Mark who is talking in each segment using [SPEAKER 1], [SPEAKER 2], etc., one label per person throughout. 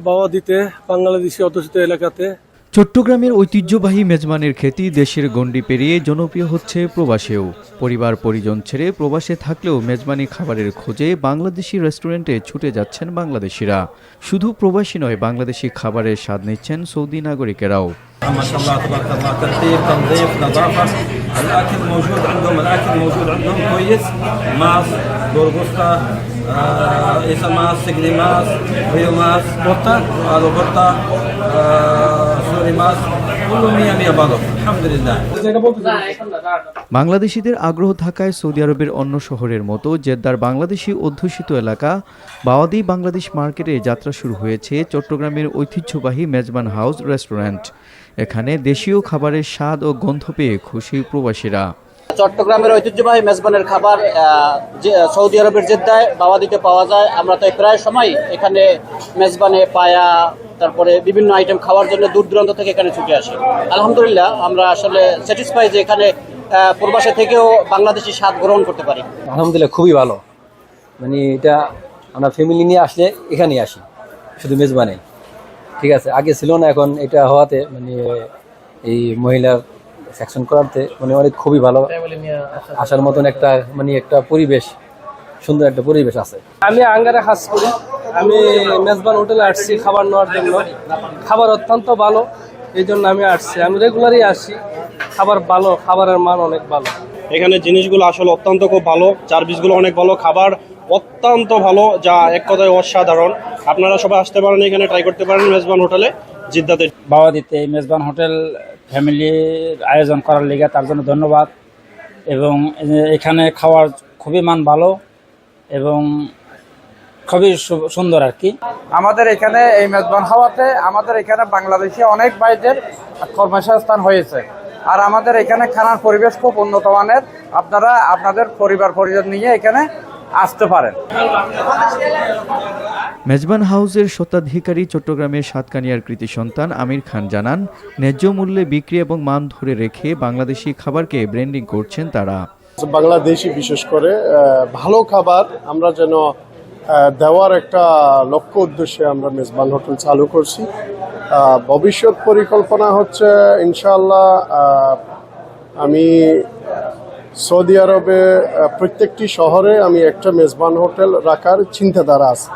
[SPEAKER 1] বাওয়াদিতে বাংলাদেশি অধ্যুষিত এলাকাতে।
[SPEAKER 2] চট্টগ্রামের ঐতিহ্যবাহী মেজবানের খ্যাতি দেশের গণ্ডি পেরিয়ে জনপ্রিয় হচ্ছে প্রবাসেও। পরিবার পরিজন ছেড়ে প্রবাসে থাকলেও মেজবানি খাবারের খোঁজে বাংলাদেশি রেস্টুরেন্টে ছুটে যাচ্ছেন বাংলাদেশিরা। শুধু প্রবাসী নয়, বাংলাদেশি খাবারের স্বাদ নিচ্ছেন সৌদি নাগরিকেরাও।
[SPEAKER 3] মাশাআল্লাহ তাবারাকাল্লাহ, তরতিব, তনযীফ, নযাফা, الأكل موجود عندهم، الأكل موجود عندهم كويس. ماس، غورغوستا، إيسا ماس، سجلي ماس، ريو ماس، بوتا، آلو بوتا، سوري ماس، كله مية مية ভালো, আলহামদুলিল্লাহ।
[SPEAKER 2] বাংলাদেশিদের আগ্রহ থাকায় সৌদি আরবের অন্য শহরের মতো জেদ্দার বাংলাদেশি অধ্যুষিত এলাকা বাওয়াদি বাংলাদেশ মার্কেটে যাত্রা শুরু হয়েছে চট্টগ্রামের ঐতিহ্যবাহী মেজবান হাউস রেস্টুরেন্ট। এখানে দেশীয় খাবারের স্বাদ ও গন্ধ পেয়ে খুশি প্রবাসীরা।
[SPEAKER 4] চট্টগ্রামের ঐতিহ্যবাহী মেজবানের খাবার সৌদি আরবের জেদ্দায় বাওয়াদিতে পাওয়া যায়। আমরা তো প্রায় সময় এখানে মেজবানে পায়া, তারপরে বিভিন্ন আইটেম খাওয়ার জন্য দূর দূরান্ত থেকে এখানে ছুটে আসি। আলহামদুলিল্লাহ, আমরা আসলে স্যাটিসফাই যে এখানে প্রবাসে থেকেও বাংলাদেশি স্বাদ গ্রহণ করতে পারি।
[SPEAKER 5] আলহামদুলিল্লাহ, খুবই ভালো। মানে এটা আমরা ফ্যামিলি নিয়ে আসলে এখানেই আসি, শুধু মেজবানে। ঠিক আছে, আগে ছিল না, এখন এটা হওয়াতে মানে এই মহিলার সেকশন করাতে মানে অনেক খুবই ভালো আসার মতন একটা মানে একটা পরিবেশ, সুন্দর একটা পরিবেশ আছে।
[SPEAKER 6] আমি আঙ্গারে কাজ করি, আমি মেজবান হোটেলে আসছি খাবার নেওয়ার জন্য। খাবার অত্যন্ত ভালো, এই জন্য আমি আসছি। আমি রেগুলারই আসি, খাবার ভালো, খাবারের মান অনেক ভালো।
[SPEAKER 7] এখানে জিনিসগুলো আসলে অত্যন্ত খুব ভালো, সার্ভিসগুলো অনেক ভালো, খাবার অত্যন্ত ভালো, যা এক কথায় অসাধারণ। আপনারা সবাই আসতে পারেন, এখানে ট্রাই করতে পারেন মেজবান হোটেলে জিদ্দাতে।
[SPEAKER 8] বাওয়াদিতে মেজবান হোটেল ফ্যামিলির আয়োজন করার লেগে তার জন্য ধন্যবাদ। এবং এখানে খাওয়ার খুবই মান ভালো এবং খুবই সুন্দর আর কি।
[SPEAKER 9] আমাদের এখানে এই মেজবান হাওয়াতে আমাদের এখানে বাংলাদেশি অনেক ভাইদের কর্মসংস্থান হয়েছে। আর আমাদের এখানে খানার পরিবেশ খুব উন্নত মানের। আপনারা আপনাদের পরিবার পরিজন নিয়ে এখানে আসতে পারেন।
[SPEAKER 2] মেজবান হাউসের স্বত্বাধিকারী চট্টগ্রামের সাতকানিয়ার কৃতি সন্তান আমির খান জানান, ন্যায্য মূল্যে বিক্রি এবং মান ধরে রেখে বাংলাদেশি খাবারকে ব্র্যান্ডিং করছেন তারা।
[SPEAKER 1] বাংলাদেশি বিশেষ করে ভালো খাবার আমরা যেন দেওয়ার একটা লক্ষ্য উদ্দেশ্যে আমরা মেজবান হোটেল চালু করছি। ভবিষ্যৎ পরিকল্পনা হচ্ছে ইনশাআল্লাহ আমি সৌদি আরবে প্রত্যেকটি শহরে আমি একটা মেজবান হোটেল রাখার চিন্তাধারা আছে।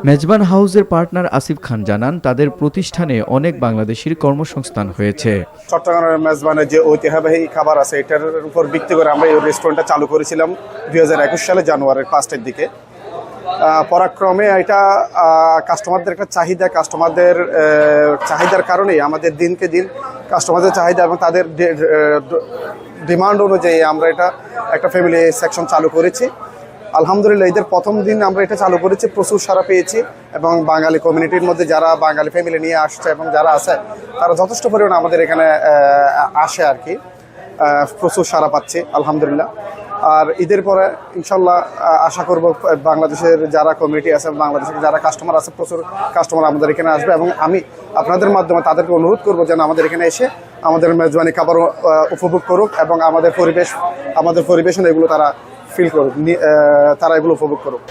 [SPEAKER 2] মেজবান হাউসের পার্টনার আসিফ খান জানান, তাদের প্রতিষ্ঠানে অনেক বাংলাদেশির কর্মসংস্থান হয়েছে।
[SPEAKER 7] চট্টগ্রামের মেজবানের যে ঐতিহ্যবাহী খাবার আছে, এটার উপর ভিত্তি করে আমরা এই রেস্টুরেন্টটা চালু করেছিলাম 2021 সালে জানুয়ারির 5 দিকে। পরাক্রমে এটা কাস্টমারদের একটা চাহিদা, কাস্টমারদের চাহিদার কারণেই আমাদের দিনকে দিন কাস্টমারদের চাহিদা এবং তাদের ডিমান্ড অনুযায়ী আমরা এটা একটা ফ্যামিলি সেকশন চালু করেছি। আলহামদুলিল্লাহ, ঈদের প্রথম দিন আমরা এটা চালু করেছি, প্রচুর সাড়া পেয়েছি এবং বাঙালি কমিউনিটির মধ্যে যারা বাঙালি ফ্যামিলি নিয়ে আসছে এবং যারা আছে তারা যথেষ্ট পরিমাণে আমাদের এখানে আসে আর কি, প্রচুর সাড়া পাচ্ছে আলহামদুলিল্লাহ। আর ঈদের পরে ইনশাল্লাহ আশা করব বাংলাদেশের যারা কমিউনিটি আছে, বাংলাদেশের যারা কাস্টমার আছে, প্রচুর কাস্টমার আমাদের এখানে আসবে এবং আমি আপনাদের মাধ্যমে তাদেরকে অনুরোধ করব যেন আমাদের এখানে এসে আমাদের মেজবানি খাবার উপভোগ করুক এবং আমাদের পরিবেশন এগুলো তারা ফিল করুক, তারা এগুলো উপভোগ করুক।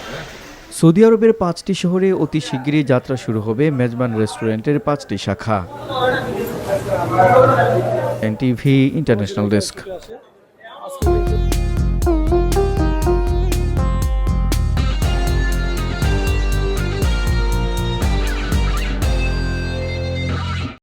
[SPEAKER 2] সৌদি আরবের 5টি শহরে অতি শিগগিরই যাত্রা শুরু হবে মেজবান রেস্টুরেন্টের 5টি শাখা। NTV international desk.